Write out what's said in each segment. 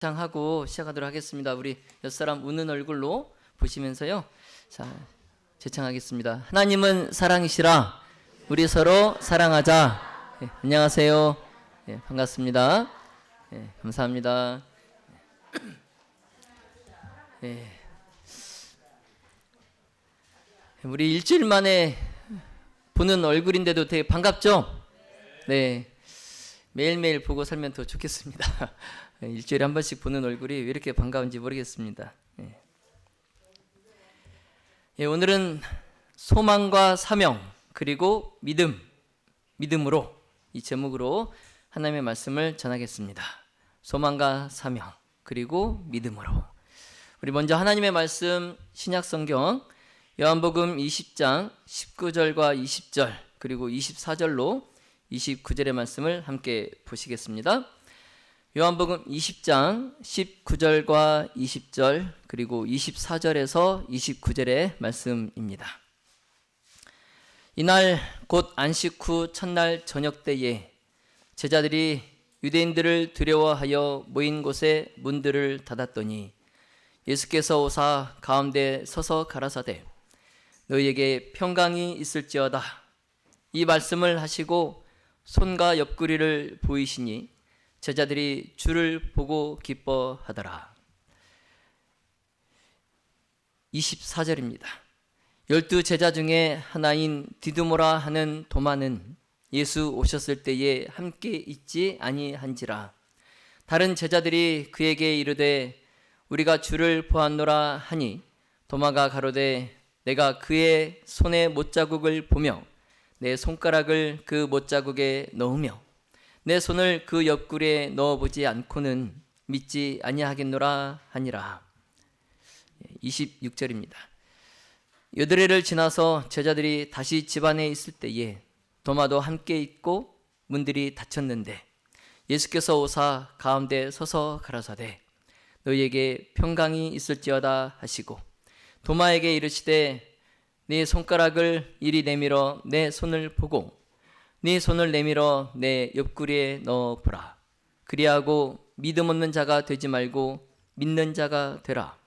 하고 시작하도록 하겠습니다. 우리 옆사람 웃는 얼굴로 보시면서요. 자, 제창하겠습니다. 하나님은 사랑이시라. 우리 서로 사랑하자. 안녕하세요. 반갑습니다. 감사합니다. 우리 일주일 만에 보는 얼굴인데도 되게 반갑죠? 네. 매일매일 보고 살면 더 좋겠습니다. 일주일에 한 번씩 보는 얼굴이 왜 이렇게 반가운지 모르겠습니다. 오늘은 소망과 사명 그리고 믿음으로 이 제목으로 하나님의 말씀을 전하겠습니다. 소망과 사명 그리고 믿음으로. 우리 먼저 하나님의 말씀 신약성경 요한복음 20장 19절과 20절 그리고 24절로 29절의 말씀을 함께 보시겠습니다. 요한복음 20장 19절과 20절 그리고 24절에서 29절의 말씀입니다. 이날 곧 안식 후 첫날 저녁 때에 제자들이 유대인들을 두려워하여 모인 곳에 문들을 닫았더니 예수께서 오사 가운데 서서 가라사대 너희에게 평강이 있을지어다. 이 말씀을 하시고 손과 옆구리를 보이시니 제자들이 주를 보고 기뻐하더라. 24절입니다. 12 제자 중에 하나인 디두모라 하는 도마는 예수 오셨을 때에 함께 있지 아니한지라. 다른 제자들이 그에게 이르되 우리가 주를 보았노라 하니 도마가 가로되 내가 그의 손에 못자국을 보며 내 손가락을 그 못자국에 넣으며 내 손을 그 옆구리에 넣어보지 않고는 믿지 아니하겠노라 하니라. 26절입니다. 여드레를 지나서 제자들이 다시 집안에 있을 때에 도마도 함께 있고 문들이 닫혔는데 예수께서 오사 가운데 서서 가라사대 너희에게 평강이 있을지어다 하시고 도마에게 이르시되 네 손가락을 이리 내밀어 내 손을 보고 네 손을 내밀어 내 옆구리에 넣어보라. 그리하고 믿음 없는 자가 되지 말고 믿는 자가 되라.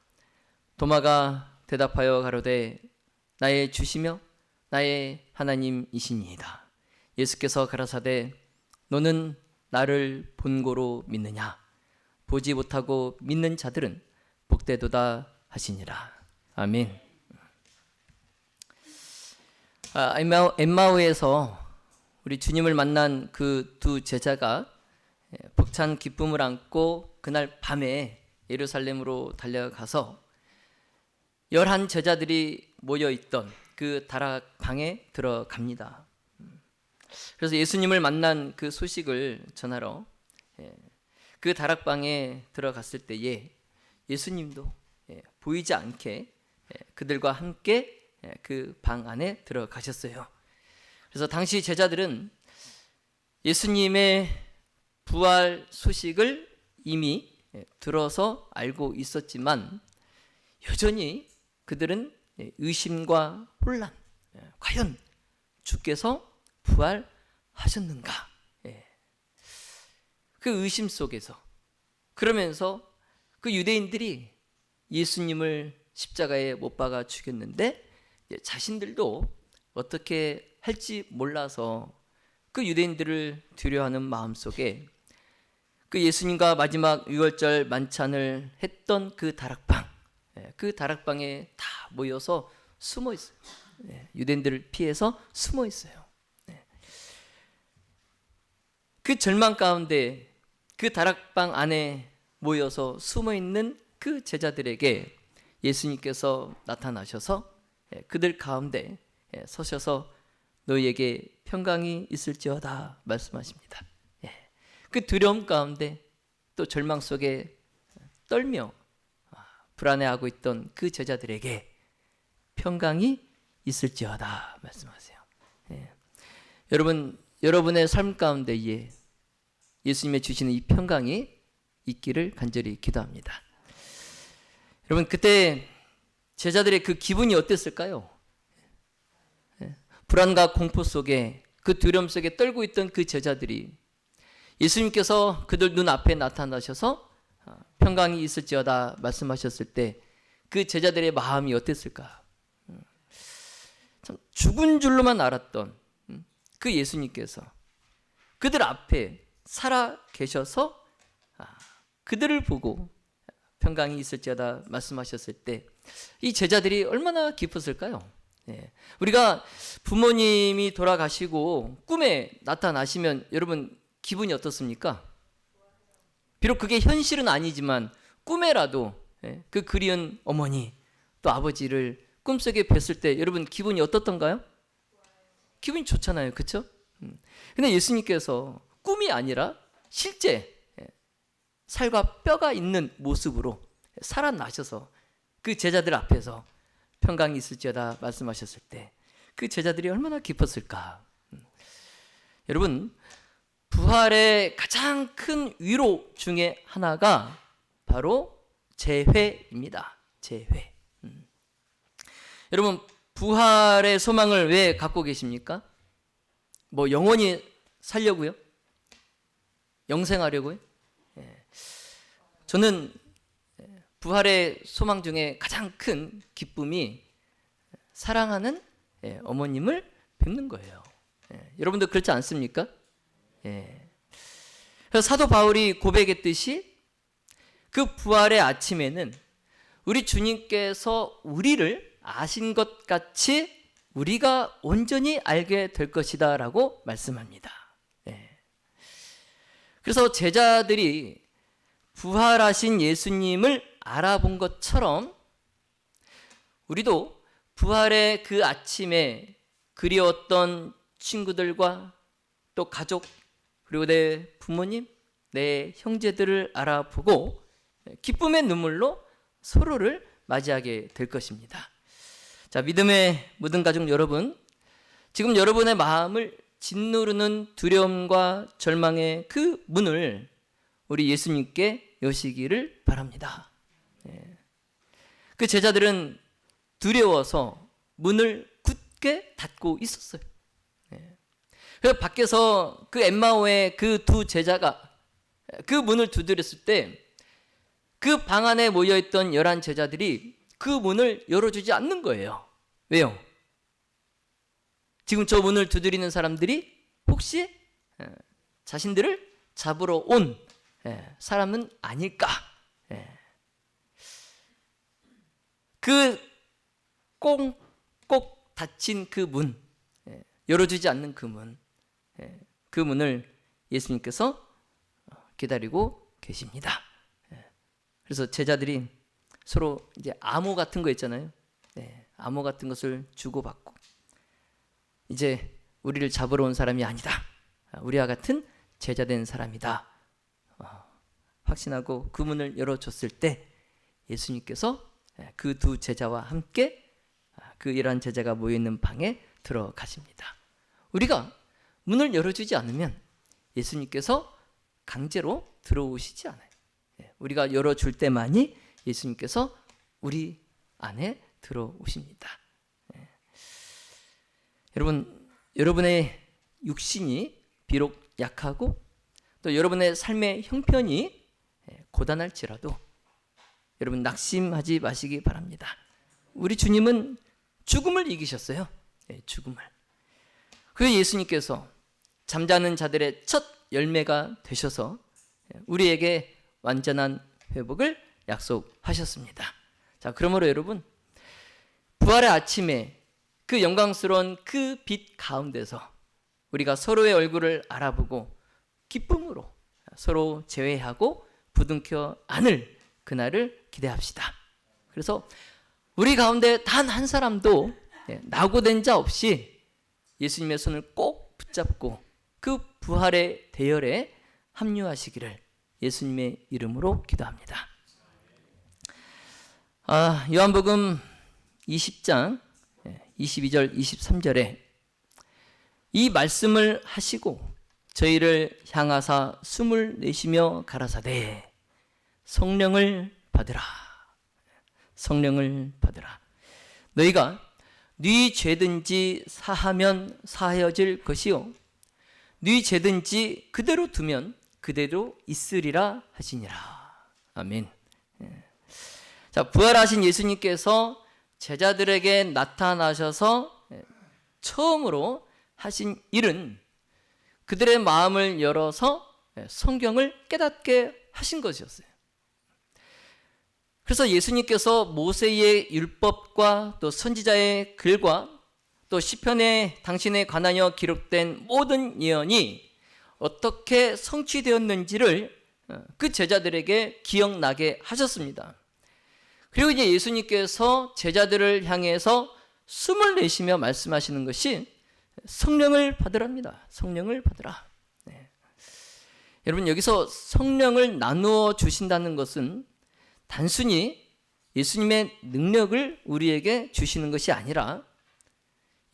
도마가 대답하여 가로되 나의 주시며 나의 하나님이시니이다. 예수께서 가라사대 너는 나를 본고로 믿느냐? 보지 못하고 믿는 자들은 복되도다 하시니라. 아멘. 엠마오에서 우리 주님을 만난 그 두 제자가 벅찬 기쁨을 안고 그날 밤에 예루살렘으로 달려가서 11 제자들이 모여있던 그 다락방에 들어갑니다. 그래서 예수님을 만난 그 소식을 전하러 그 다락방에 들어갔을 때에 예수님도 보이지 않게 그들과 함께 그 방 안에 들어가셨어요. 그래서 당시 제자들은 예수님의 부활 소식을 이미 들어서 알고 있었지만 여전히 그들은 의심과 혼란, 과연 주께서 부활하셨는가? 그 의심 속에서 그러면서 그 유대인들이 예수님을 십자가에 못 박아 죽였는데 자신들도 어떻게 할지 몰라서 그 유대인들을 두려워하는 마음속에 그 예수님과 마지막 유월절 만찬을 했던 그 다락방에 다 모여서 숨어 있어요. 유대인들을 피해서 숨어 있어요. 그 절망 가운데 그 다락방 안에 모여서 숨어 있는 그 제자들에게 예수님께서 나타나셔서 그들 가운데 서셔서 너희에게 평강이 있을지어다 말씀하십니다. 그 두려움 가운데 또 절망 속에 떨며 불안해하고 있던 그 제자들에게 평강이 있을지어다 말씀하세요. 여러분의 삶 가운데에 예수님의 주시는 이 평강이 있기를 간절히 기도합니다. 여러분 그때 제자들의 그 기분이 어땠을까요? 불안과 공포 속에 그 두려움 속에 떨고 있던 그 제자들이 예수님께서 그들 눈앞에 나타나셔서 평강이 있을지어다 말씀하셨을 때 그 제자들의 마음이 어땠을까? 참 죽은 줄로만 알았던 그 예수님께서 그들 앞에 살아 계셔서 그들을 보고 평강이 있을지어다 말씀하셨을 때 이 제자들이 얼마나 기뻤을까요? 우리가 부모님이 돌아가시고 꿈에 나타나시면 여러분 기분이 어떻습니까? 비록 그게 현실은 아니지만 꿈에라도 그 그리운 어머니 또 아버지를 꿈속에 뵀을 때 여러분 기분이 어떻던가요? 기분이 좋잖아요, 그렇죠? 근데 예수님께서 꿈이 아니라 실제 살과 뼈가 있는 모습으로 살아나셔서 그 제자들 앞에서 평강이 있을지어다 말씀하셨을 때 그 제자들이 얼마나 기뻤을까? 여러분, 부활의 가장 큰 위로 중에 하나가 바로 재회입니다. 재회. 여러분, 부활의 소망을 왜 갖고 계십니까? 뭐 영원히 살려고요? 영생하려고요? 저는 부활의 소망 중에 가장 큰 기쁨이 사랑하는 어머님을 뵙는 거예요. 여러분도 그렇지 않습니까? 그래서 사도 바울이 고백했듯이 그 부활의 아침에는 우리 주님께서 우리를 아신 것 같이 우리가 온전히 알게 될 것이다 라고 말씀합니다. 그래서 제자들이 부활하신 예수님을 알아본 것처럼 우리도 부활의 그 아침에 그리웠던 친구들과 또 가족 그리고 내 부모님, 내 형제들을 알아보고 기쁨의 눈물로 서로를 맞이하게 될 것입니다. 자, 믿음의 모든 가족 여러분, 지금 여러분의 마음을 짓누르는 두려움과 절망의 그 문을 우리 예수님께 여시기를 바랍니다. 그 제자들은 두려워서 문을 굳게 닫고 있었어요. 그래서 밖에서 그 엠마오의 그 두 제자가 그 문을 두드렸을 때 그 방 안에 모여있던 11 제자들이 그 문을 열어주지 않는 거예요. 왜요? 지금 저 문을 두드리는 사람들이 혹시 자신들을 잡으러 온 사람은 아닐까? 그 꽁꼭 닫힌 그 문, 열어주지 않는 그 문, 그 문을 예수님께서 기다리고 계십니다. 그래서 제자들이 서로 이제 암호 같은 거 있잖아요. 암호 같은 것을 주고받고 이제 우리를 잡으러 온 사람이 아니다. 우리와 같은 제자된 사람이다. 확신하고 그 문을 열어줬을 때 예수님께서 그 두 제자와 함께 그 11 제자가 모여있는 방에 들어가십니다. 우리가 문을 열어주지 않으면 예수님께서 강제로 들어오시지 않아요. 우리가 열어줄 때만이 예수님께서 우리 안에 들어오십니다. 여러분, 여러분의 육신이 비록 약하고 또 여러분의 삶의 형편이 고단할지라도 여러분 낙심하지 마시기 바랍니다. 우리 주님은 죽음을 이기셨어요. 죽음을. 그 예수님께서 잠자는 자들의 첫 열매가 되셔서 우리에게 완전한 회복을 약속하셨습니다. 자, 그러므로 여러분, 부활의 아침에 그 영광스러운 그 빛 가운데서 우리가 서로의 얼굴을 알아보고 기쁨으로 서로 제외하고 부둥켜 안을 그날을 기대합시다. 그래서 우리 가운데 단 한 사람도 낙오된 자 없이 예수님의 손을 꼭 붙잡고 그 부활의 대열에 합류하시기를 예수님의 이름으로 기도합니다. 요한복음 20장 22절 23절에 이 말씀을 하시고 저희를 향하사 숨을 내쉬며 가라사대 성령을 받으라. 성령을 받으라. 너희가 네 죄든지 사하면 사하여질 것이요 네 죄든지 그대로 두면 그대로 있으리라 하시니라. 아멘. 자, 부활하신 예수님께서 제자들에게 나타나셔서 처음으로 하신 일은 그들의 마음을 열어서 성경을 깨닫게 하신 것이었어요. 그래서 예수님께서 모세의 율법과 또 선지자의 글과 또 시편에 당신에 관하여 기록된 모든 예언이 어떻게 성취되었는지를 그 제자들에게 기억나게 하셨습니다. 그리고 이제 예수님께서 제자들을 향해서 숨을 내쉬며 말씀하시는 것이 성령을 받으랍니다. 성령을 받으라. 네. 여러분, 여기서 성령을 나누어 주신다는 것은 단순히 예수님의 능력을 우리에게 주시는 것이 아니라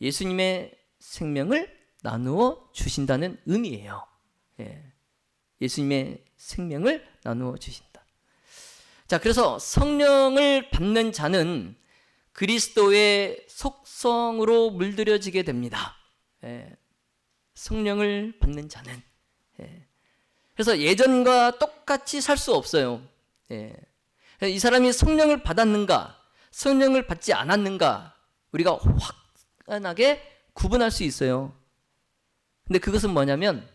예수님의 생명을 나누어 주신다는 의미예요. 예수님의 생명을 나누어 주신다. 자, 그래서 성령을 받는 자는 그리스도의 속성으로 물들여지게 됩니다. 성령을 받는 자는. 그래서 예전과 똑같이 살 수 없어요. 이 사람이 성령을 받았는가, 성령을 받지 않았는가, 우리가 확연하게 구분할 수 있어요. 근데 그것은 뭐냐면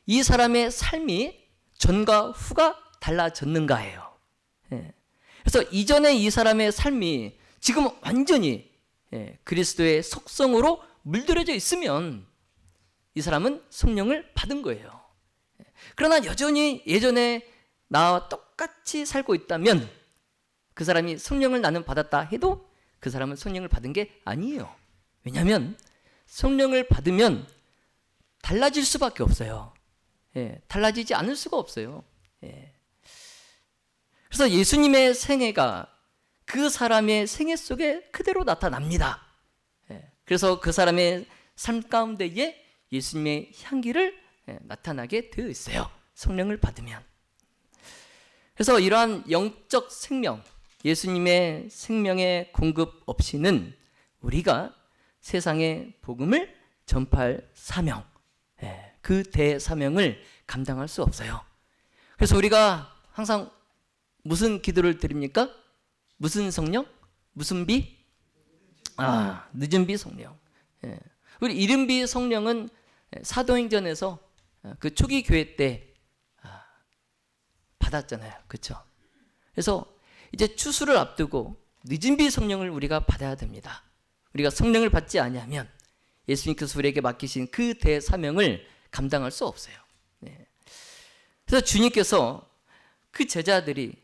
이 사람의 삶이 전과 후가 달라졌는가예요. 그래서 이전에 이 사람의 삶이 지금 완전히 그리스도의 속성으로 물들여져 있으면 이 사람은 성령을 받은 거예요. 그러나 여전히 예전에 나와 똑같이 살고 있다면 그 사람이 성령을 나는 받았다 해도 그 사람은 성령을 받은 게 아니에요. 왜냐하면 성령을 받으면 달라질 수밖에 없어요. 달라지지 않을 수가 없어요. 그래서 예수님의 생애가 그 사람의 생애 속에 그대로 나타납니다. 그래서 그 사람의 삶 가운데에 예수님의 향기를 나타나게 되어 있어요. 성령을 받으면. 그래서 이러한 영적 생명, 예수님의 생명의 공급 없이는 우리가 세상의 복음을 전파할 사명, 그 대사명을 감당할 수 없어요. 그래서 우리가 항상 무슨 기도를 드립니까? 무슨 성령? 무슨 비? 늦은 비 성령. 우리 이른 비 성령은 사도행전에서 그 초기 교회 때 받았잖아요. 그렇죠? 그래서 이제 추수를 앞두고 늦은 비 성령을 우리가 받아야 됩니다. 우리가 성령을 받지 아니하면 예수님께서 우리에게 맡기신 그 대사명을 감당할 수 없어요. 그래서 주님께서 그 제자들이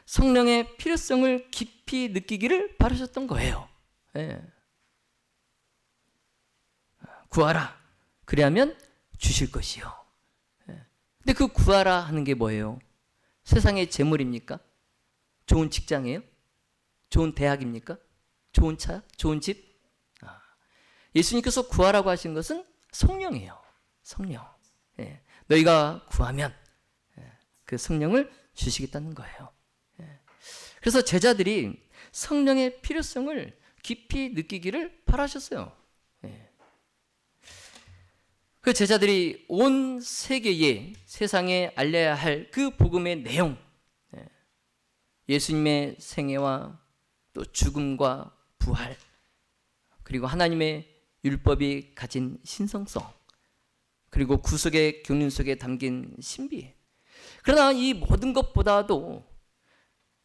성령의 필요성을 깊이 느끼기를 바라셨던 거예요. 구하라. 그리하면 주실 것이요. 근데 그 구하라 하는 게 뭐예요? 세상의 재물입니까? 좋은 직장이에요? 좋은 대학입니까? 좋은 차? 좋은 집? 예수님께서 구하라고 하신 것은 성령이에요. 성령. 너희가 구하면 그 성령을 주시겠다는 거예요. 그래서 제자들이 성령의 필요성을 깊이 느끼기를 바라셨어요. 그 제자들이 온 세계에 세상에 알려야 할 그 복음의 내용, 예수님의 생애와 또 죽음과 부활, 그리고 하나님의 율법이 가진 신성성, 그리고 구속의 교훈 속에 담긴 신비. 그러나 이 모든 것보다도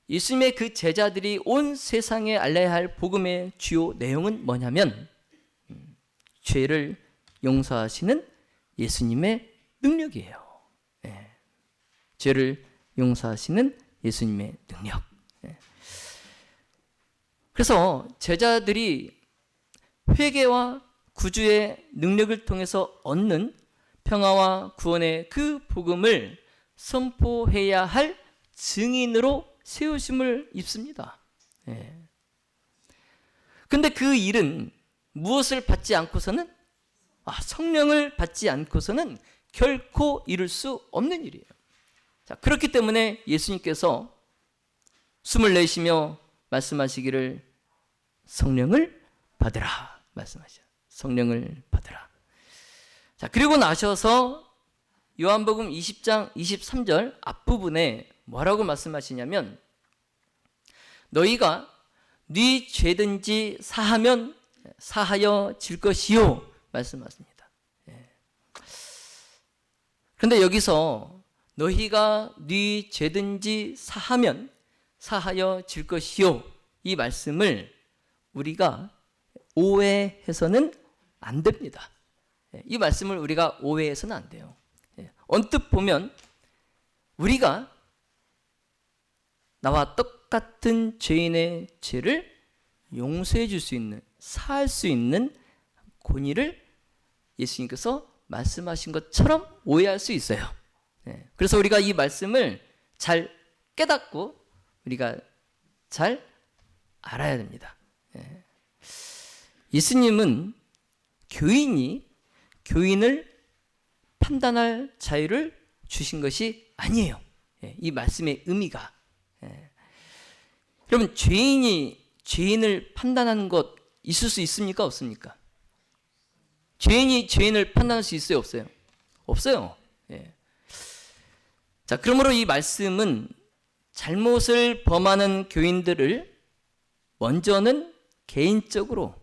예수님의 그 제자들이 온 세상에 알려야 할 복음의 주요 내용은 뭐냐면 죄를 용서하시는 예수님의 능력이에요. 죄를 용서하시는 예수님의 능력. 그래서 제자들이 회개와 구주의 능력을 통해서 얻는 평화와 구원의 그 복음을 선포해야 할 증인으로 세우심을 입습니다. 근데 그 일은 무엇을 받지 않고서는, 성령을 받지 않고서는 결코 이룰 수 없는 일이에요. 자, 그렇기 때문에 예수님께서 숨을 내쉬며 말씀하시기를 성령을 받으라 말씀하셔요. 성령을 받으라. 자, 그리고 나셔서 요한복음 20장 23절 앞부분에 뭐라고 말씀하시냐면 너희가 네 죄든지 사하면 사하여 질 것이요 말씀하십니다. 그런데 여기서 너희가 네 죄든지 사하면 사하여 질 것이요 이 말씀을 우리가 오해해서는 안 됩니다. 이 말씀을 우리가 오해해서는 안 돼요. 언뜻 보면 우리가 나와 똑같은 죄인의 죄를 용서해 줄 수 있는, 사할 수 있는 권위를 예수님께서 말씀하신 것처럼 오해할 수 있어요. 그래서 우리가 이 말씀을 잘 깨닫고 우리가 잘 알아야 됩니다. 예수님은 교인이 교인을 판단할 자유를 주신 것이 아니에요. 이 말씀의 의미가. 여러분, 죄인이 죄인을 판단하는 것 있을 수 있습니까? 없습니까? 죄인이 죄인을 판단할 수 있어요? 없어요? 없어요. 자, 그러므로 이 말씀은 잘못을 범하는 교인들을 먼저는 개인적으로,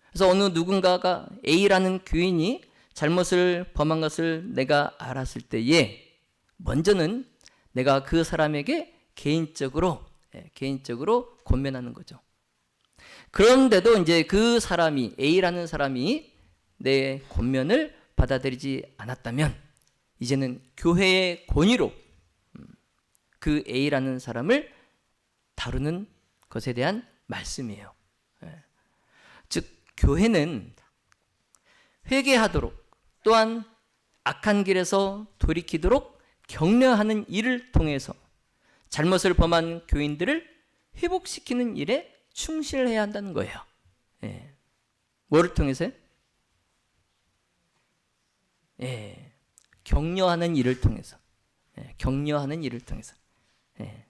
그래서 어느 누군가가 A라는 교인이 잘못을 범한 것을 내가 알았을 때에 먼저는 내가 그 사람에게 개인적으로 권면하는 거죠. 그런데도 이제 그 사람이, A라는 사람이 내 권면을 받아들이지 않았다면 이제는 교회의 권위로 그 A라는 사람을 다루는 것에 대한 말씀이에요. 즉 교회는 회개하도록, 또한 악한 길에서 돌이키도록 격려하는 일을 통해서 잘못을 범한 교인들을 회복시키는 일에 충실해야 한다는 거예요. 뭐를 통해서요? 격려하는 일을 통해서. 격려하는 일을 통해서.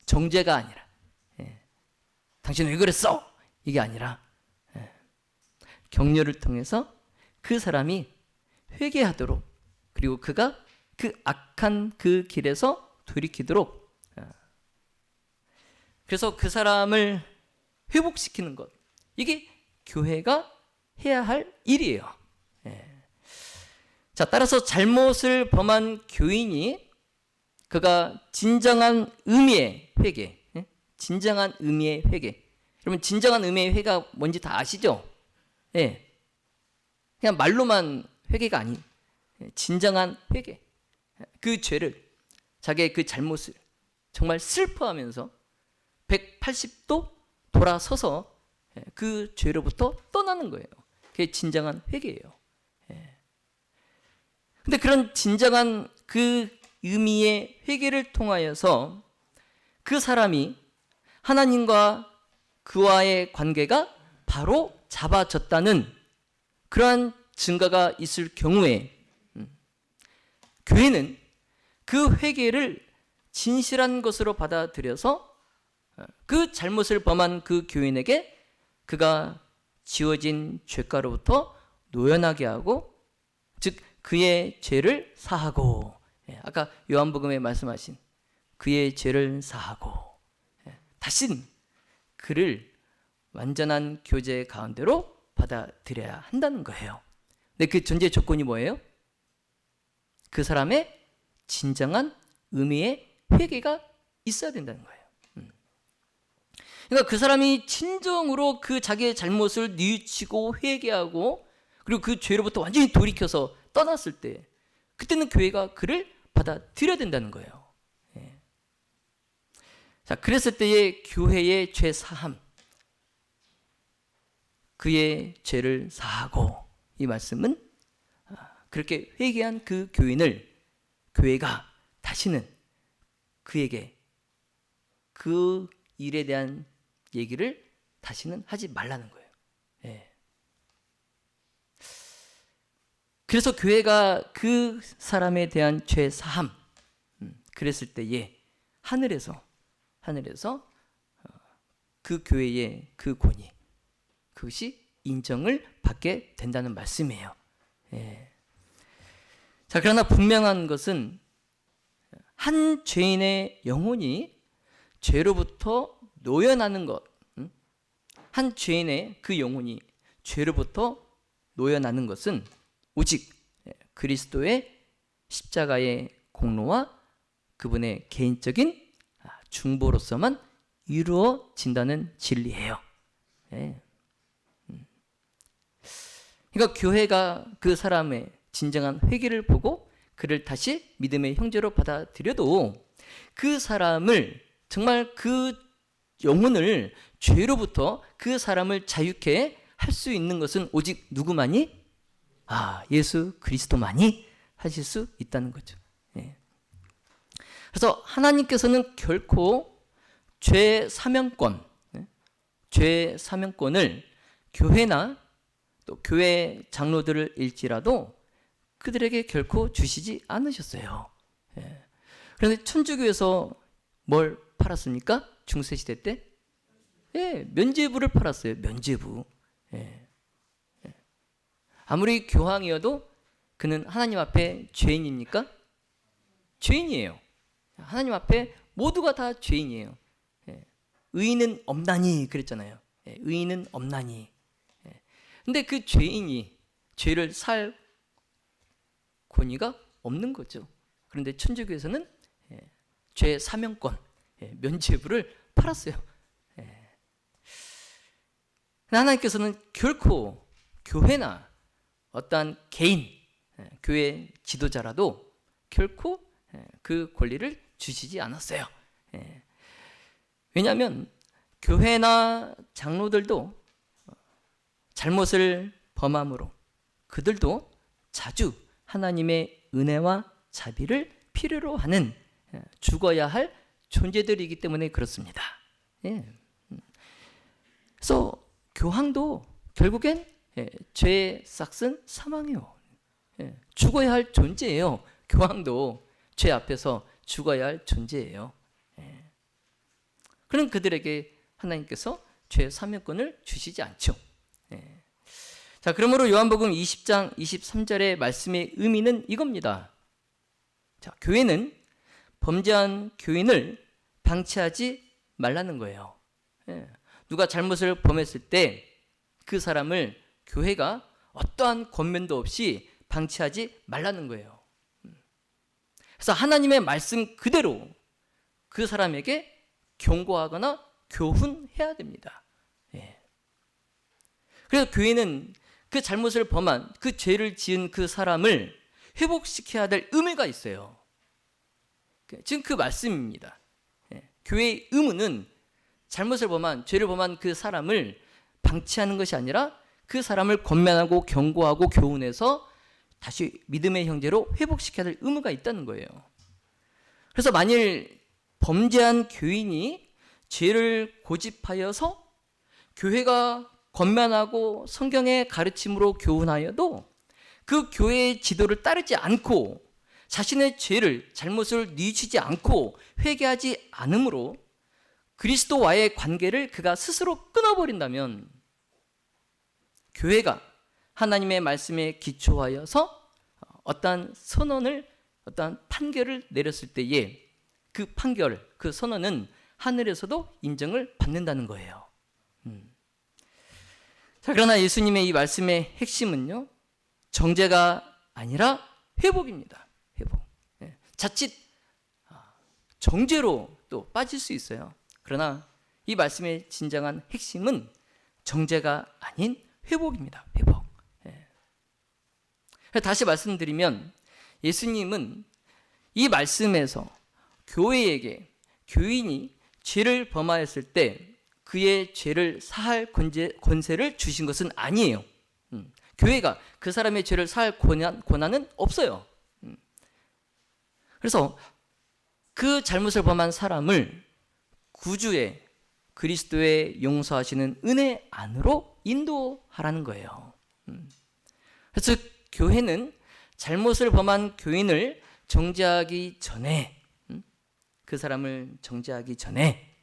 정죄가 아니라, 당신 왜 그랬어? 이게 아니라, 격려를 통해서 그 사람이 회개하도록, 그리고 그가 그 악한 그 길에서 돌이키도록, 그래서 그 사람을 회복시키는 것, 이게 교회가 해야 할 일이에요. 자, 따라서 잘못을 범한 교인이 그가 진정한 의미의 회개, 진정한 의미의 회개. 여러분, 진정한 의미의 회개가 뭔지 다 아시죠? 그냥 말로만 회개가 아닌 진정한 회개. 그 죄를, 자기의 그 잘못을 정말 슬퍼하면서 180도 돌아서서 그 죄로부터 떠나는 거예요. 그게 진정한 회개예요. 근데 그런 진정한 그 의미의 회개를 통하여서 그 사람이 하나님과 그와의 관계가 바로 잡아졌다는 그러한 증거가 있을 경우에 교회는 그 회개를 진실한 것으로 받아들여서 그 잘못을 범한 그 교인에게 그가 지어진 죄가로부터 노연하게 하고, 즉 그의 죄를 사하고, 아까 요한복음에 말씀하신 그의 죄를 사하고 다신 그를 완전한 교제 가운데로 받아들여야 한다는 거예요. 근데 그 전제 조건이 뭐예요? 그 사람의 진정한 의미의 회개가 있어야 된다는 거예요. 그러니까 그 사람이 진정으로 그 자기의 잘못을 뉘우치고 회개하고 그리고 그 죄로부터 완전히 돌이켜서 떠났을 때, 그때는 교회가 그를 받아들여야 된다는 거예요. 자, 그랬을 때의 교회의 죄 사함, 그의 죄를 사하고, 이 말씀은 그렇게 회개한 그 교인을 교회가 다시는 그에게 그 일에 대한 얘기를 다시는 하지 말라는 거예요. 그래서 교회가 그 사람에 대한 죄 사함, 그랬을 때에 하늘에서 그 교회의 그 권위, 그것이 인정을 받게 된다는 말씀이에요. 자, 그러나 분명한 것은 한 죄인의 영혼이 죄로부터 놓여나는 것, 한 죄인의 그 영혼이 죄로부터 놓여나는 것은 오직 그리스도의 십자가의 공로와 그분의 개인적인 중보로서만 이루어진다는 진리예요. 그러니까 교회가 그 사람의 진정한 회개를 보고 그를 다시 믿음의 형제로 받아들여도 그 사람을 정말 그 영혼을 죄로부터 그 사람을 자유케 할 수 있는 것은 오직 누구만이? 예수 그리스도만이 하실 수 있다는 거죠. 그래서 하나님께서는 결코 죄 사명권을 교회나 또 교회 장로들을 일지라도 그들에게 결코 주시지 않으셨어요. 그런데 천주교에서 뭘 팔았습니까? 중세시대 때? 면죄부를 팔았어요. 면죄부. 아무리 교황이어도 그는 하나님 앞에 죄인입니까? 죄인이에요. 하나님 앞에 모두가 다 죄인이에요. 의인은 없나니 그랬잖아요. 의인은 없나니. 근데 그 죄인이 죄를 살 권위가 없는 거죠. 그런데 천주교에서는 죄 사명권, 면죄부를 팔았어요. 하나님께서는 결코 교회나 어떠한 개인, 교회 지도자라도 결코 그 권리를 주시지 않았어요. 왜냐하면 교회나 장로들도 잘못을 범함으로 그들도 자주 하나님의 은혜와 자비를 필요로 하는 죽어야 할 존재들이기 때문에 그렇습니다. 그래서 교황도 결국엔 죄의 싹은 사망이요. 죽어야 할 존재예요. 교황도 죄 앞에서 죽어야 할 존재예요. 그런 그들에게 하나님께서 죄 사명권을 주시지 않죠. 자, 그러므로 요한복음 20장 23절의 말씀의 의미는 이겁니다. 자, 교회는 범죄한 교인을 방치하지 말라는 거예요. 누가 잘못을 범했을 때 그 사람을 교회가 어떠한 권면도 없이 방치하지 말라는 거예요. 그래서 하나님의 말씀 그대로 그 사람에게 경고하거나 교훈해야 됩니다. 그래서 교회는 그 잘못을 범한 그 죄를 지은 그 사람을 회복시켜야 될 의무가 있어요. 지금 그 말씀입니다. 교회의 의무는 잘못을 범한, 죄를 범한 그 사람을 방치하는 것이 아니라 그 사람을 권면하고 경고하고 교훈해서 다시 믿음의 형제로 회복시켜야 될 의무가 있다는 거예요. 그래서 만일 범죄한 교인이 죄를 고집하여서 교회가 권면하고 성경의 가르침으로 교훈하여도 그 교회의 지도를 따르지 않고 자신의 죄를, 잘못을 뉘우치지 않고 회개하지 않으므로 그리스도와의 관계를 그가 스스로 끊어버린다면 교회가 하나님의 말씀에 기초하여서 어떠한 선언을, 어떠한 판결을 내렸을 때에 그 판결, 그 선언은 하늘에서도 인정을 받는다는 거예요. 자, 그러나 예수님의 이 말씀의 핵심은요, 정죄가 아니라 회복입니다. 회복. 자칫 정죄로 또 빠질 수 있어요. 그러나 이 말씀의 진정한 핵심은 정죄가 아닌 회복입니다. 회복. 다시 말씀드리면 예수님은 이 말씀에서 교회에게 교인이 죄를 범하였을 때 그의 죄를 사할 권세를 주신 것은 아니에요. 교회가 그 사람의 죄를 사할 권한은 없어요. 그래서 그 잘못을 범한 사람을 구주의 그리스도의 용서하시는 은혜 안으로 인도하라는 거예요. 그래서 교회는 잘못을 범한 교인을 정죄하기 전에, 그 사람을 정죄하기 전에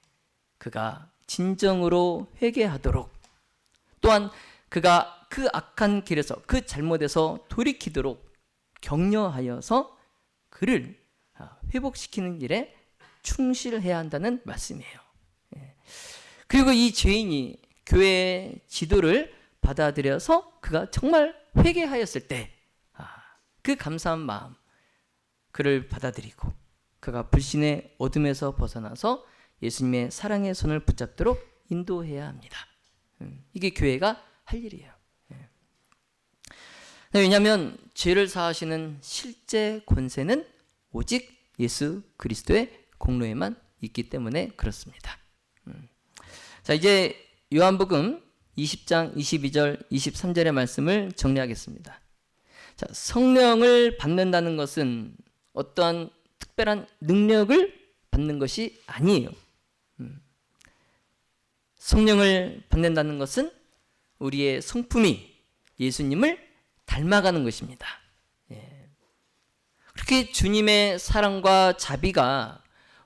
그가 진정으로 회개하도록, 또한 그가 그 악한 길에서, 그 잘못에서 돌이키도록 격려하여서 그를 회복시키는 일에 충실해야 한다는 말씀이에요. 그리고 이 죄인이 교회의 지도를 받아들여서 그가 정말 회개하였을 때 그 감사한 마음, 그를 받아들이고 그가 불신의 어둠에서 벗어나서 예수님의 사랑의 손을 붙잡도록 인도해야 합니다. 이게 교회가 할 일이에요. 왜냐하면 죄를 사하시는 실제 권세는 오직 예수 그리스도의 공로에만 있기 때문에 그렇습니다. 자, 이제 요한복음 20장 22절 23절의 말씀을 정리하겠습니다. 자, 성령을 받는다는 것은 어떠한 특별한 능력을 받는 것이 아니에요. 성령을 받는다는 것은 우리의 성품이 예수님을 닮아가는 것입니다. 그렇게 주님의 사랑과 자비가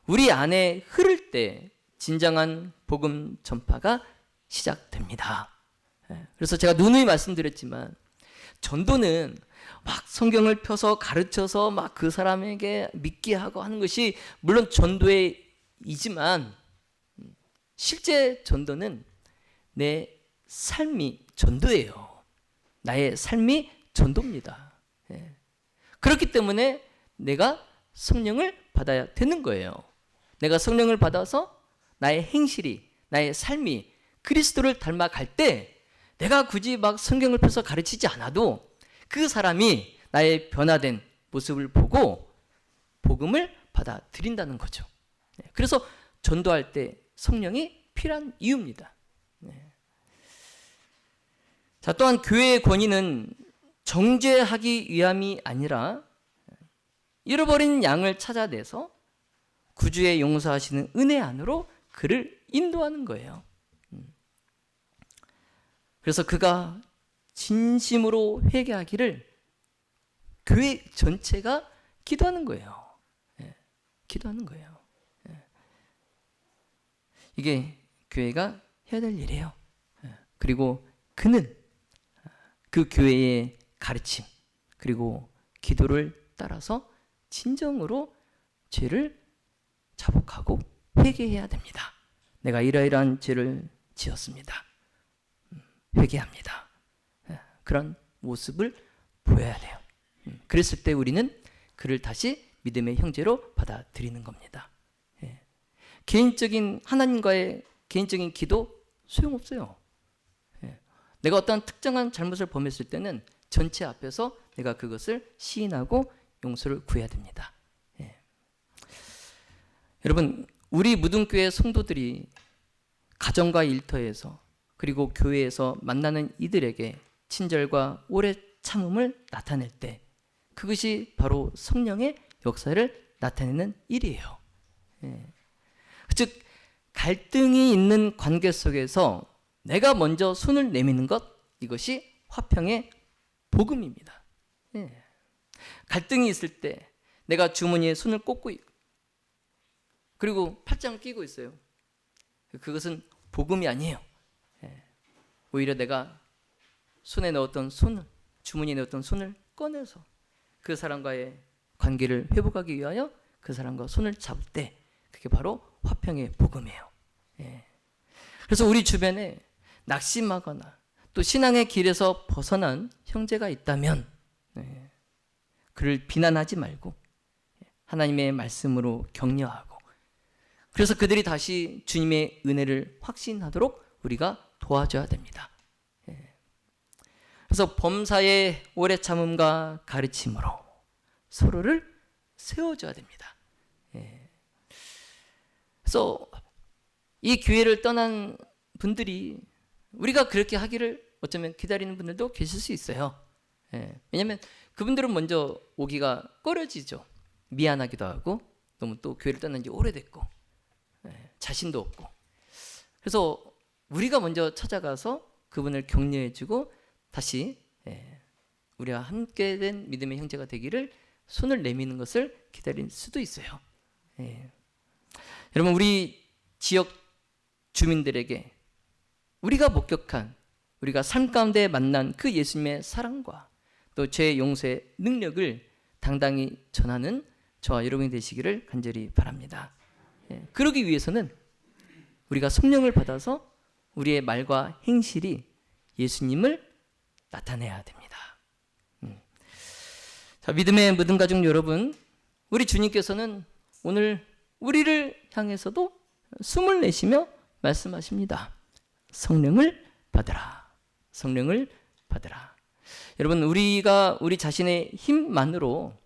우리 안에 흐를 때 진정한 복음 전파가 시작됩니다. 그래서 제가 누누이 말씀드렸지만 전도는 막 성경을 펴서 가르쳐서 막 그 사람에게 믿게 하고 하는 것이 물론 전도의 이지만 실제 전도는 내 삶이 전도예요. 나의 삶이 전도입니다. 그렇기 때문에 내가 성령을 받아야 되는 거예요. 내가 성령을 받아서 나의 행실이, 나의 삶이 그리스도를 닮아갈 때 내가 굳이 막 성경을 펴서 가르치지 않아도 그 사람이 나의 변화된 모습을 보고 복음을 받아들인다는 거죠. 그래서 전도할 때 성령이 필요한 이유입니다. 자, 또한 교회의 권위는 정죄하기 위함이 아니라 잃어버린 양을 찾아내서 구주의 용서하시는 은혜 안으로 그를 인도하는 거예요. 그래서 그가 진심으로 회개하기를 교회 전체가 기도하는 거예요. 기도하는 거예요. 이게 교회가 해야 될 일이에요. 그리고 그는 그 교회의 가르침 그리고 기도를 따라서 진정으로 죄를 자복하고 회개해야 됩니다. 내가 이러이러한 죄를 지었습니다. 회개합니다. 그런 모습을 보여야 돼요. 그랬을 때 우리는 그를 다시 믿음의 형제로 받아들이는 겁니다. 개인적인 하나님과의 개인적인 기도 소용없어요. 내가 어떤 특정한 잘못을 범했을 때는 전체 앞에서 내가 그것을 시인하고 용서를 구해야 됩니다. 여러분, 우리 무등교회 성도들이 가정과 일터에서 그리고 교회에서 만나는 이들에게 친절과 오래 참음을 나타낼 때 그것이 바로 성령의 역사를 나타내는 일이에요. 즉 갈등이 있는 관계 속에서 내가 먼저 손을 내미는 것, 이것이 화평의 복음입니다. 갈등이 있을 때 내가 주머니에 손을 꽂고 그리고 팔짱을 끼고 있어요. 그것은 복음이 아니에요. 오히려 내가 손에 넣었던 손을, 주머니에 넣었던 손을 꺼내서 그 사람과의 관계를 회복하기 위하여 그 사람과 손을 잡을 때 그게 바로 화평의 복음이에요. 그래서 우리 주변에 낙심하거나 또 신앙의 길에서 벗어난 형제가 있다면 그를 비난하지 말고 하나님의 말씀으로 격려하고 그래서 그들이 다시 주님의 은혜를 확신하도록 우리가 도와줘야 됩니다. 그래서 범사의 오래 참음과 가르침으로 서로를 세워줘야 됩니다. 그래서 이 교회를 떠난 분들이 우리가 그렇게 하기를 어쩌면 기다리는 분들도 계실 수 있어요. 왜냐하면 그분들은 먼저 오기가 꺼려지죠. 미안하기도 하고 너무 또 교회를 떠난 지 오래됐고 자신도 없고 그래서 우리가 먼저 찾아가서 그분을 격려해주고 다시 우리와 함께 된 믿음의 형제가 되기를 손을 내미는 것을 기다릴 수도 있어요. 여러분, 우리 지역 주민들에게 우리가 목격한 우리가 삶 가운데 만난 그 예수님의 사랑과 또 죄 용서의 능력을 당당히 전하는 저와 여러분이 되시기를 간절히 바랍니다. 그러기 위해서는 우리가 성령을 받아서 우리의 말과 행실이 예수님을 나타내야 됩니다. 자, 믿음의 모든 가족 여러분, 우리 주님께서는 오늘 우리를 향해서도 숨을 내쉬며 말씀하십니다. 성령을 받으라. 성령을 받으라. 여러분, 우리가 우리 자신의 힘만으로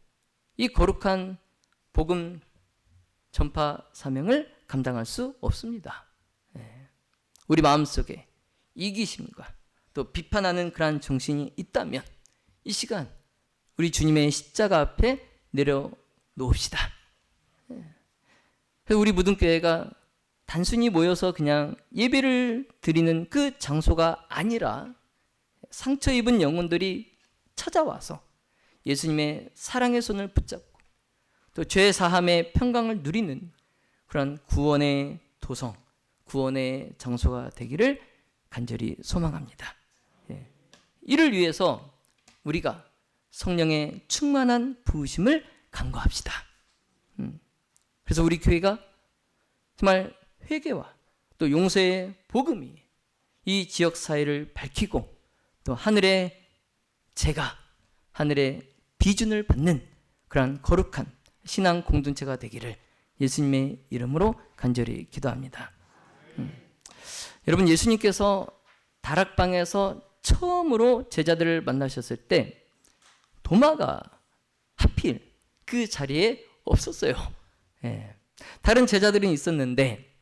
이 거룩한 복음 전파 사명을 감당할 수 없습니다. 우리 마음속에 이기심과 또 비판하는 그러한 정신이 있다면 이 시간 우리 주님의 십자가 앞에 내려놓읍시다. 우리 무등교회가 단순히 모여서 그냥 예배를 드리는 그 장소가 아니라 상처 입은 영혼들이 찾아와서 예수님의 사랑의 손을 붙잡고 또 죄 사함의 평강을 누리는 그런 구원의 도성, 구원의 장소가 되기를 간절히 소망합니다. 이를 위해서 우리가 성령의 충만한 부으심을 간구합시다. 그래서 우리 교회가 정말 회개와 또 용서의 복음이 이 지역 사회를 밝히고 또 하늘의 재가 하늘의 비준을 받는 그러한 거룩한 신앙 공동체가 되기를 예수님의 이름으로 간절히 기도합니다. 여러분, 예수님께서 다락방에서 처음으로 제자들을 만나셨을 때 도마가 하필 그 자리에 없었어요. 다른 제자들은 있었는데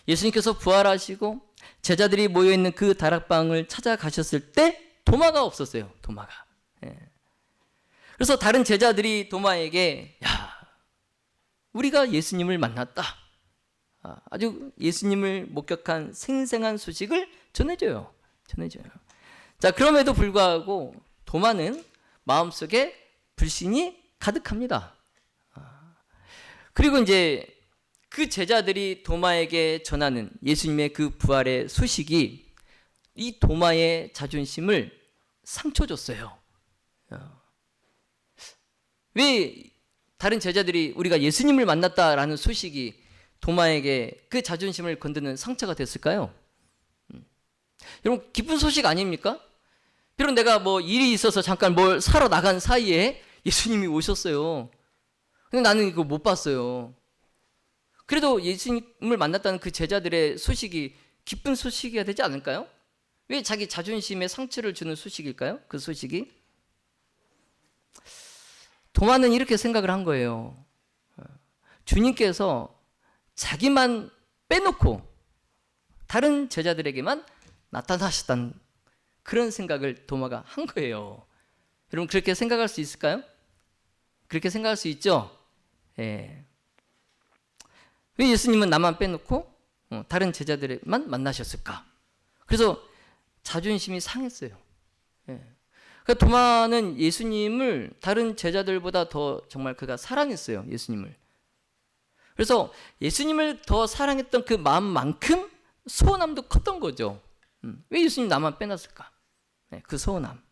예수님께서 부활하시고 제자들이 모여있는 그 다락방을 찾아가셨을 때 도마가 없었어요. 도마가. 그래서 다른 제자들이 도마에게 우리가 예수님을 만났다. 아주 예수님을 목격한 생생한 소식을 전해줘요. 자, 그럼에도 불구하고 도마는 마음속에 불신이 가득합니다. 그리고 이제 그 제자들이 도마에게 전하는 예수님의 그 부활의 소식이 이 도마의 자존심을 상처 줬어요. 왜 다른 제자들이 우리가 예수님을 만났다라는 소식이 도마에게 그 자존심을 건드는 상처가 됐을까요? 여러분, 기쁜 소식 아닙니까? 비록 내가 뭐 일이 있어서 잠깐 뭘 사러 나간 사이에 예수님이 오셨어요. 근데 나는 이거 못 봤어요. 그래도 예수님을 만났다는 그 제자들의 소식이 기쁜 소식이어야 되지 않을까요? 왜 자기 자존심에 상처를 주는 소식일까요? 그 소식이? 도마는 이렇게 생각을 한 거예요. 주님께서 자기만 빼놓고 다른 제자들에게만 나타나셨다는 그런 생각을 도마가 한 거예요. 여러분, 그렇게 생각할 수 있을까요? 그렇게 생각할 수 있죠? 왜 예수님은 나만 빼놓고 다른 제자들만 만나셨을까? 그래서 자존심이 상했어요. 그러니까 도마는 예수님을 다른 제자들보다 더 정말 그가 사랑했어요. 예수님을. 그래서 예수님을 더 사랑했던 그 마음만큼 서운함도 컸던 거죠. 왜 예수님 나만 빼놨을까? 그 서운함.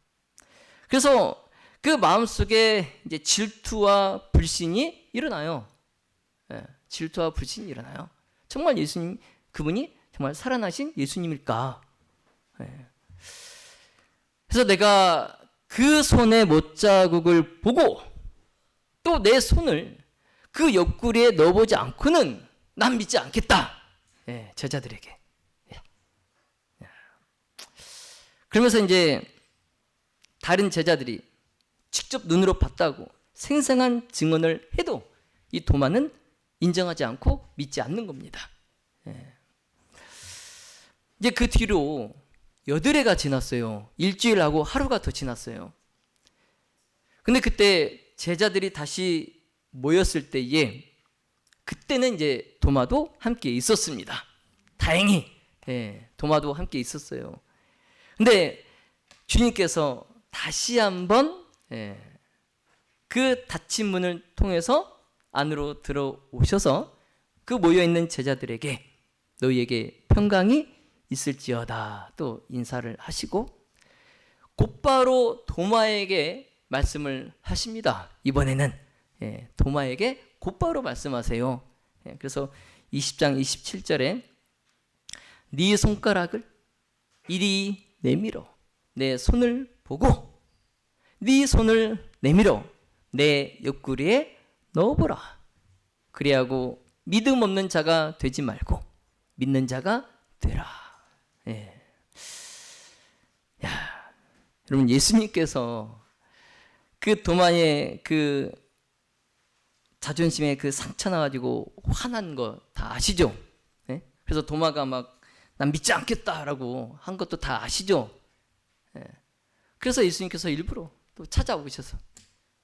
그래서 그 마음속에 이제 질투와 불신이 일어나요. 질투와 불신이 일어나요. 정말 예수님, 그분이 정말 살아나신 예수님일까? 그래서 내가 그 손의 못자국을 보고 또 내 손을 그 옆구리에 넣어보지 않고는 난 믿지 않겠다. 제자들에게. 그러면서 이제 다른 제자들이 직접 눈으로 봤다고 생생한 증언을 해도 이 도마는 인정하지 않고 믿지 않는 겁니다. 이제 그 뒤로 8회가 지났어요. 일주일하고 하루가 더 지났어요. 근데 그때 제자들이 다시 모였을 때에 그때는 이제 도마도 함께 있었습니다. 다행히 도마도 함께 있었어요. 근데 주님께서 다시 한번 그 닫힌 문을 통해서 안으로 들어오셔서 그 모여있는 제자들에게 너희에게 평강이 있을지어다 또 인사를 하시고 곧바로 도마에게 말씀을 하십니다. 이번에는 도마에게 곧바로 말씀하세요. 그래서 20장 27절에 네 손가락을 이리 내밀어 내 손을 보고 네 손을 내밀어 내 옆구리에 넣어보라. 그리하고 믿음 없는 자가 되지 말고 믿는 자가 되라. 야, 여러분, 예수님께서 그 도마의 그 자존심에 그 상처 나가지고 화난 거 다 아시죠? 그래서 도마가 막 난 믿지 않겠다라고 한 것도 다 아시죠? 그래서 예수님께서 일부러 또 찾아오셔서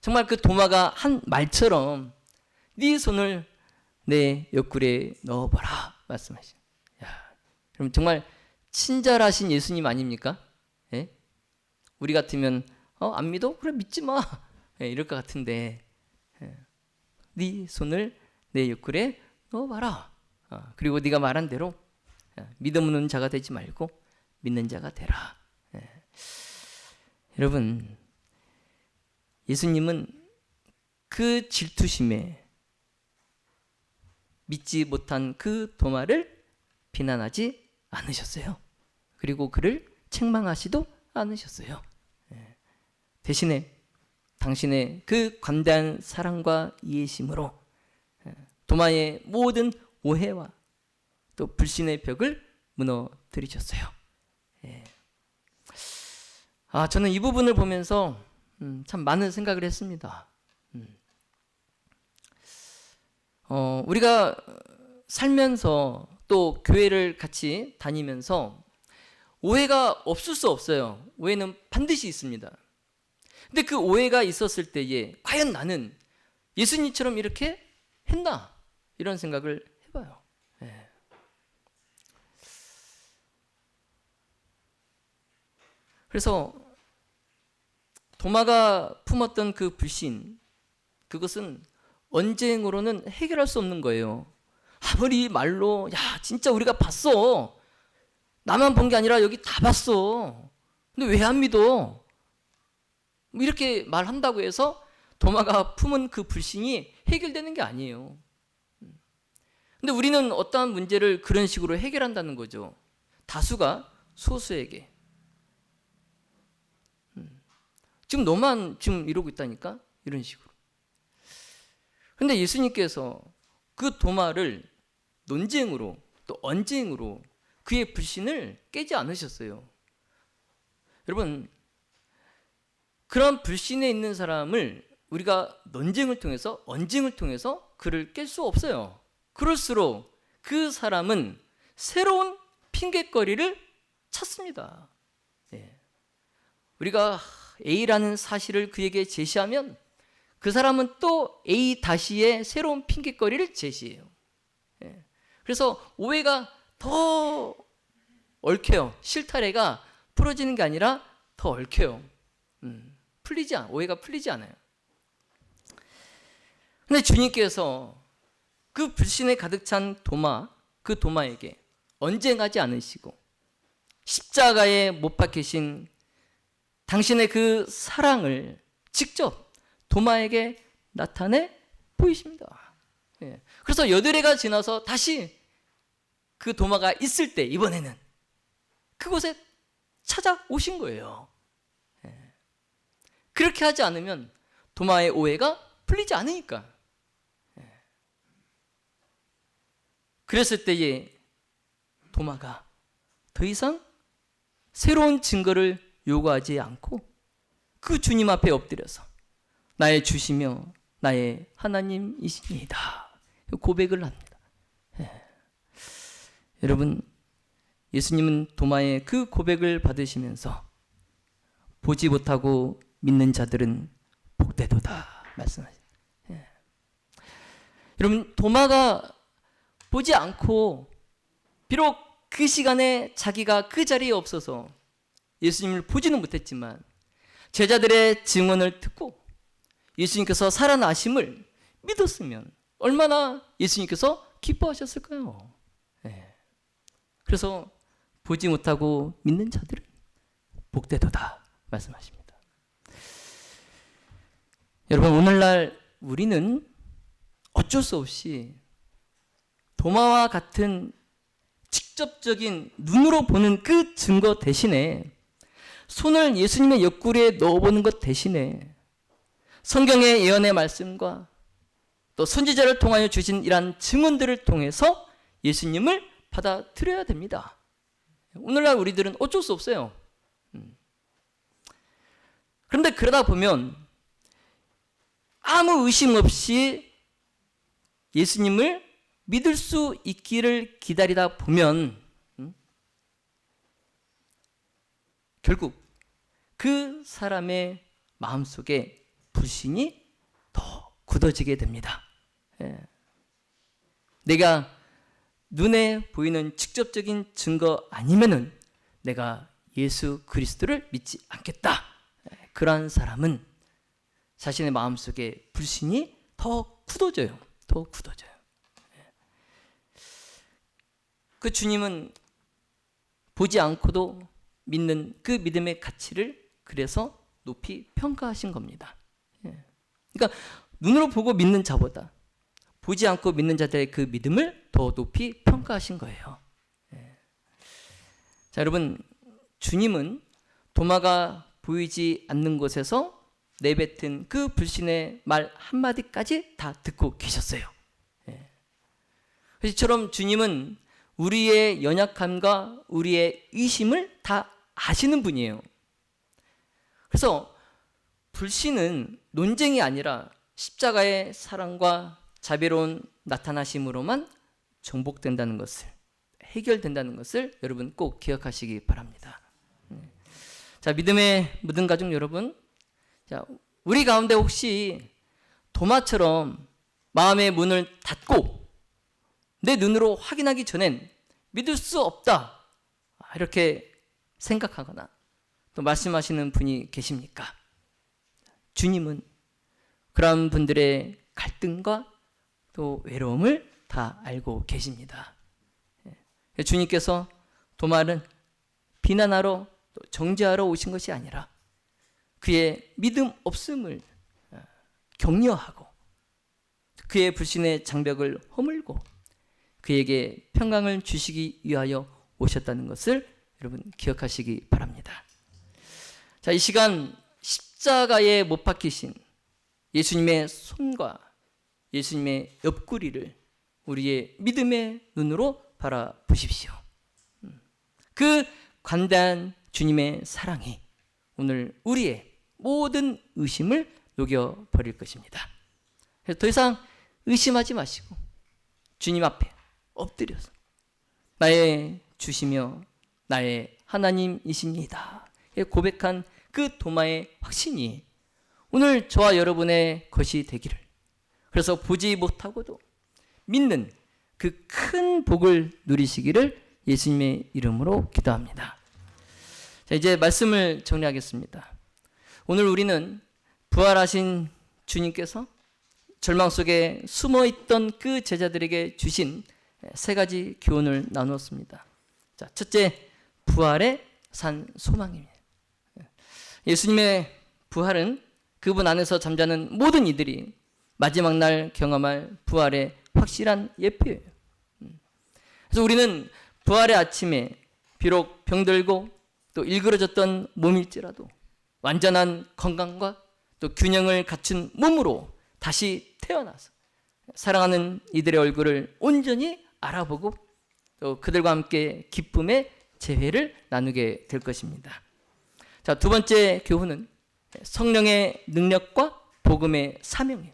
정말 그 도마가 한 말처럼 네 손을 내 옆구리에 넣어봐라 말씀하시죠. 그럼 정말 친절하신 예수님 아닙니까? 우리 같으면 안 믿어? 그래 믿지 마. 이럴 것 같은데 네 손을 내 옆구리에 넣어봐라. 그리고 네가 말한 대로 믿음 없는 자가 되지 말고 믿는 자가 되라. 여러분, 예수님은 그 질투심에 믿지 못한 그 도마를 비난하지 않으셨어요. 그리고 그를 책망하지도 않으셨어요. 대신에 당신의 그 관대한 사랑과 이해심으로 도마의 모든 오해와 또 불신의 벽을 무너뜨리셨어요. 저는 이 부분을 보면서 참 많은 생각을 했습니다. 우리가 살면서 또 교회를 같이 다니면서 오해가 없을 수 없어요. 오해는 반드시 있습니다. 근데 그 오해가 있었을 때에 과연 나는 예수님처럼 이렇게 했나? 이런 생각을 해봐요. 그래서 도마가 품었던 그 불신, 그것은 언쟁으로는 해결할 수 없는 거예요. 아무리 말로 야 진짜 우리가 봤어. 나만 본 게 아니라 여기 다 봤어. 근데 왜 안 믿어? 이렇게 말한다고 해서 도마가 품은 그 불신이 해결되는 게 아니에요. 근데 우리는 어떠한 문제를 그런 식으로 해결한다는 거죠. 다수가 소수에게. 지금 너만 지금 이러고 있다니까? 이런 식으로. 근데 예수님께서 그 도마를 논쟁으로 또 언쟁으로 그의 불신을 깨지 않으셨어요. 여러분, 그런 불신에 있는 사람을 우리가 논쟁을 통해서 언쟁을 통해서 그를 깰 수 없어요. 그럴수록 그 사람은 새로운 핑곗거리를 찾습니다. 우리가 A라는 사실을 그에게 제시하면 그 사람은 또 A-의 새로운 핑곗거리를 제시해요. 그래서 오해가 더 얽혀요. 실타래가 풀어지는 게 아니라 더 얽혀요. 오해가 풀리지 않아요. 근데 주님께서 그 불신에 가득 찬 그 도마에게 언쟁하지 않으시고 십자가에 못 박히신 당신의 그 사랑을 직접 도마에게 나타내 보이십니다. 그래서 여드레가 지나서 다시 그 도마가 있을 때 이번에는 그곳에 찾아오신 거예요. 그렇게 하지 않으면 도마의 오해가 풀리지 않으니까. 그랬을 때에 도마가 더 이상 새로운 증거를 요구하지 않고 그 주님 앞에 엎드려서 나의 주시며 나의 하나님이십니다. 고백을 합니다. 여러분, 예수님은 도마의 그 고백을 받으시면서 보지 못하고 믿는 자들은 복되도다 말씀하십니다. 여러분, 도마가 보지 않고 비록 그 시간에 자기가 그 자리에 없어서 예수님을 보지는 못했지만 제자들의 증언을 듣고 예수님께서 살아나심을 믿었으면 얼마나 예수님께서 기뻐하셨을까요? 그래서 보지 못하고 믿는 자들은 복되도다 말씀하십니다. 여러분, 오늘날 우리는 어쩔 수 없이 도마와 같은 직접적인 눈으로 보는 그 증거 대신에 손을 예수님의 옆구리에 넣어보는 것 대신에 성경의 예언의 말씀과 또 선지자를 통하여 주신 이러한 증언들을 통해서 예수님을 받아들여야 됩니다. 오늘날 우리들은 어쩔 수 없어요. 그런데 그러다 보면 아무 의심 없이 예수님을 믿을 수 있기를 기다리다 보면 결국 그 사람의 마음속에 불신이 더 굳어지게 됩니다. 내가 눈에 보이는 직접적인 증거 아니면은 내가 예수 그리스도를 믿지 않겠다. 그러한 사람은 자신의 마음속에 불신이 더 굳어져요. 더 굳어져요. 그 주님은 보지 않고도 믿는 그 믿음의 가치를 그래서 높이 평가하신 겁니다. 그러니까 눈으로 보고 믿는 자보다 보지 않고 믿는 자들의 그 믿음을 더 높이 평가하신 거예요. 자, 여러분, 주님은 도마가 보이지 않는 곳에서 내뱉은 그 불신의 말 한마디까지 다 듣고 계셨어요. 이처럼 주님은 우리의 연약함과 우리의 의심을 다 아시는 분이에요. 그래서 불신은 논쟁이 아니라 십자가의 사랑과 자비로운 나타나심으로만 정복된다는 것을, 해결된다는 것을 여러분 꼭 기억하시기 바랍니다. 자, 믿음의 묻은 가족 여러분, 자, 우리 가운데 혹시 도마처럼 마음의 문을 닫고 내 눈으로 확인하기 전엔 믿을 수 없다, 이렇게 생각하거나 또 말씀하시는 분이 계십니까? 주님은 그런 분들의 갈등과 또 외로움을 다 알고 계십니다. 주님께서 도마는 비난하러 또 정죄하러 오신 것이 아니라 그의 믿음 없음을 격려하고 그의 불신의 장벽을 허물고 그에게 평강을 주시기 위하여 오셨다는 것을 여러분 기억하시기 바랍니다. 자, 이 시간 십자가에 못 박히신 예수님의 손과 예수님의 옆구리를 우리의 믿음의 눈으로 바라보십시오. 그 관대한 주님의 사랑이 오늘 우리의 모든 의심을 녹여버릴 것입니다. 그래서 더 이상 의심하지 마시고 주님 앞에 엎드려서 나의 주시며 나의 하나님이십니다 고백한 그 도마의 확신이 오늘 저와 여러분의 것이 되기를, 그래서 보지 못하고도 믿는 그 큰 복을 누리시기를 예수님의 이름으로 기도합니다. 자, 이제 말씀을 정리하겠습니다. 오늘 우리는 부활하신 주님께서 절망 속에 숨어있던 그 제자들에게 주신 세 가지 교훈을 나누었습니다. 자, 첫째, 부활의 산 소망입니다. 예수님의 부활은 그분 안에서 잠자는 모든 이들이 마지막 날 경험할 부활의 확실한 예표예요. 그래서 우리는 부활의 아침에 비록 병들고 또 일그러졌던 몸일지라도 완전한 건강과 또 균형을 갖춘 몸으로 다시 태어나서 사랑하는 이들의 얼굴을 온전히 알아보고 또 그들과 함께 기쁨의 재회를 나누게 될 것입니다. 자, 두 번째 교훈은 성령의 능력과 복음의 사명이에요.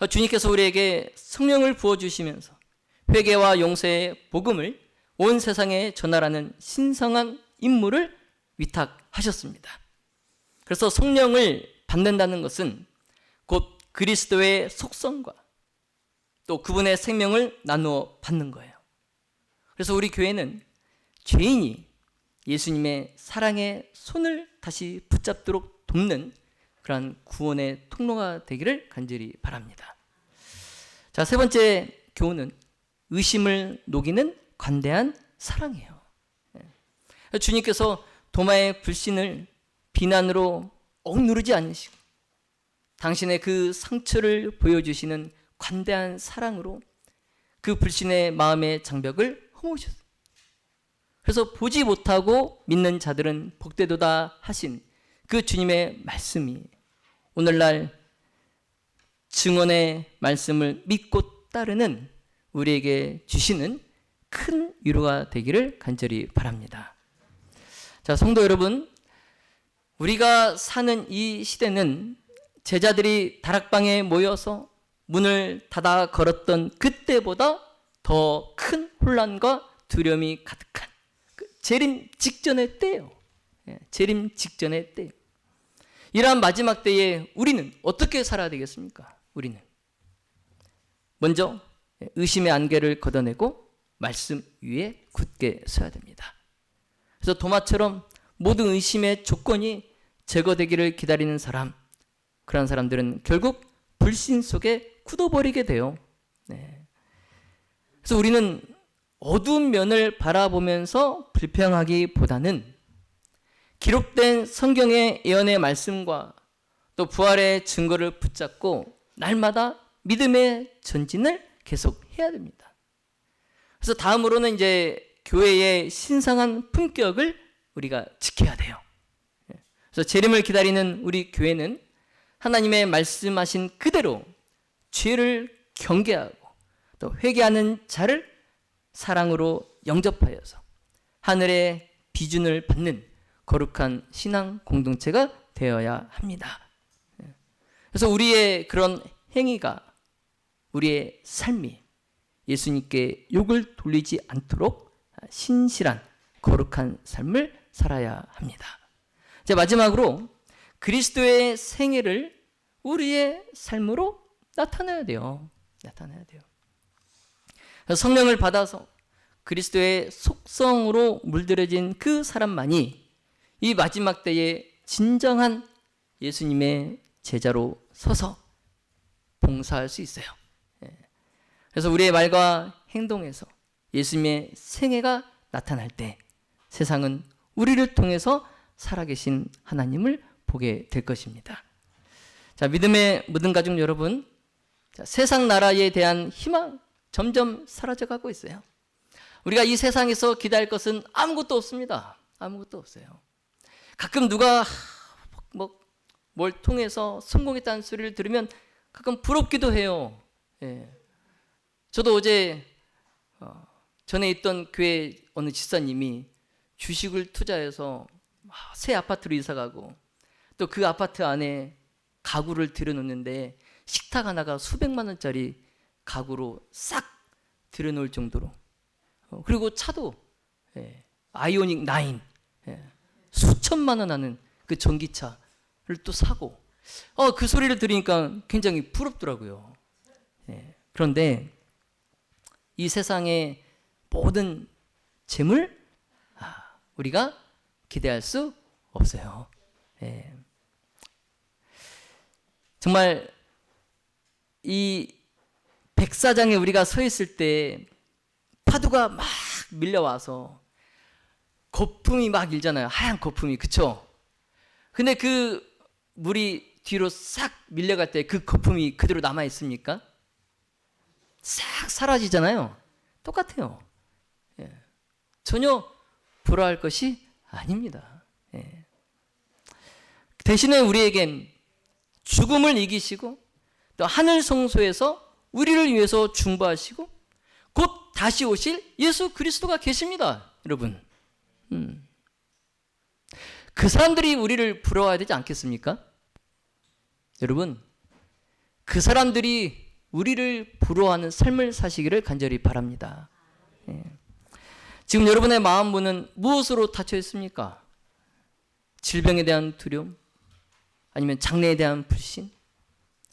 주님께서 우리에게 성령을 부어주시면서 회개와 용서의 복음을 온 세상에 전하라는 신성한 임무를 위탁하셨습니다. 그래서 성령을 받는다는 것은 곧 그리스도의 속성과 또 그분의 생명을 나누어 받는 거예요. 그래서 우리 교회는 죄인이 예수님의 사랑의 손을 다시 붙잡도록 돕는 그러한 구원의 통로가 되기를 간절히 바랍니다. 자, 세 번째 교훈은 의심을 녹이는 관대한 사랑이에요. 주님께서 도마의 불신을 비난으로 억누르지 않으시고 당신의 그 상처를 보여주시는 관대한 사랑으로 그 불신의 마음의 장벽을 허무셨어요. 그래서 보지 못하고 믿는 자들은 복되도다 하신 그 주님의 말씀이 오늘날 증언의 말씀을 믿고 따르는 우리에게 주시는 큰 위로가 되기를 간절히 바랍니다. 자, 성도 여러분, 우리가 사는 이 시대는 제자들이 다락방에 모여서 문을 닫아 걸었던 그때보다 더 큰 혼란과 두려움이 가득한 재림 직전의 때예요. 재림 직전의 때. 이러한 마지막 때에 우리는 어떻게 살아야 되겠습니까? 우리는 먼저 의심의 안개를 걷어내고 말씀 위에 굳게 서야 됩니다. 그래서 도마처럼 모든 의심의 조건이 제거되기를 기다리는 사람, 그런 사람들은 결국 불신 속에 굳어버리게 돼요. 그래서 우리는 어두운 면을 바라보면서 불평하기보다는 기록된 성경의 예언의 말씀과 또 부활의 증거를 붙잡고 날마다 믿음의 전진을 계속해야 됩니다. 그래서 다음으로는 이제 교회의 신성한 품격을 우리가 지켜야 돼요. 그래서 재림을 기다리는 우리 교회는 하나님의 말씀하신 그대로 죄를 경계하고 또 회개하는 자를 사랑으로 영접하여서 하늘의 비준을 받는 거룩한 신앙 공동체가 되어야 합니다. 그래서 우리의 그런 행위가, 우리의 삶이 예수님께 욕을 돌리지 않도록 신실한 거룩한 삶을 살아야 합니다. 이제 마지막으로 그리스도의 생애를 우리의 삶으로 나타내야 돼요. 나타내야 돼요. 성령을 받아서 그리스도의 속성으로 물들여진 그 사람만이 이 마지막 때에 진정한 예수님의 제자로 서서 봉사할 수 있어요. 그래서 우리의 말과 행동에서 예수님의 생애가 나타날 때 세상은 우리를 통해서 살아계신 하나님을 보게 될 것입니다. 자, 믿음의 모든 가족 여러분, 자, 세상 나라에 대한 희망 점점 사라져가고 있어요. 우리가 이 세상에서 기대할 것은 아무것도 없습니다. 아무것도 없어요. 가끔 누가 뭘 통해서 성공했다는 소리를 들으면 가끔 부럽기도 해요. 저도 어제 전에 있던 교회 어느 집사님이 주식을 투자해서 새 아파트로 이사가고 또 그 아파트 안에 가구를 들여놓는데 식탁 하나가 수백만 원짜리 가구로 싹 들여놓을 정도로, 그리고 차도 아이오닉 9 수천만 원 하는 그 전기차를 또 사고, 그 소리를 들으니까 굉장히 부럽더라고요. 그런데 이 세상의 모든 재물 우리가 기대할 수 없어요. 정말 이 백사장에 우리가 서 있을 때 파도가 막 밀려와서 거품이 막 일잖아요. 하얀 거품이, 그쵸? 근데 그 물이 뒤로 싹 밀려갈 때 그 거품이 그대로 남아 있습니까? 싹 사라지잖아요. 똑같아요. 전혀 부러워할 것이 아닙니다. 대신에 우리에겐 죽음을 이기시고 또 하늘 성소에서 우리를 위해서 중보하시고 곧 다시 오실 예수 그리스도가 계십니다. 여러분, 그 사람들이 우리를 부러워해야 되지 않겠습니까? 여러분, 그 사람들이 우리를 부러워하는 삶을 사시기를 간절히 바랍니다. 지금 여러분의 마음 문은 무엇으로 닫혀 있습니까? 질병에 대한 두려움? 아니면 장래에 대한 불신?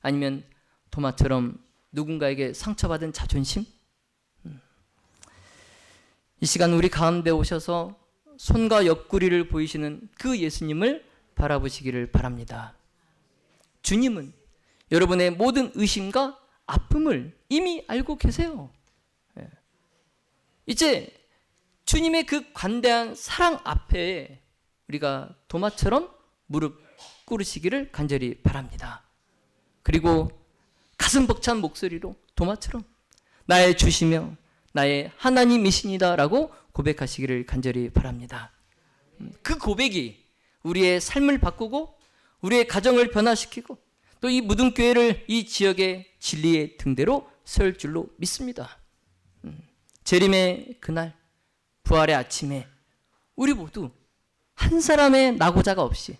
아니면 도마처럼 누군가에게 상처받은 자존심? 이 시간 우리 가운데 오셔서 손과 옆구리를 보이시는 그 예수님을 바라보시기를 바랍니다. 주님은 여러분의 모든 의심과 아픔을 이미 알고 계세요. 이제 주님의 그 관대한 사랑 앞에 우리가 도마처럼 무릎 꿇으시기를 간절히 바랍니다. 그리고 가슴 벅찬 목소리로 도마처럼 나의 주시며 나의 하나님이십니다 라고 고백하시기를 간절히 바랍니다. 그 고백이 우리의 삶을 바꾸고 우리의 가정을 변화시키고 또 이 무등교회를 이 지역의 진리의 등대로 세울 줄로 믿습니다. 재림의 그날, 부활의 아침에 우리 모두 한 사람의 낙오자가 없이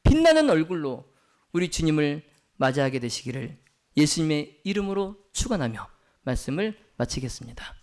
빛나는 얼굴로 우리 주님을 맞이하게 되시기를 예수님의 이름으로 축원하며 말씀을 마치겠습니다.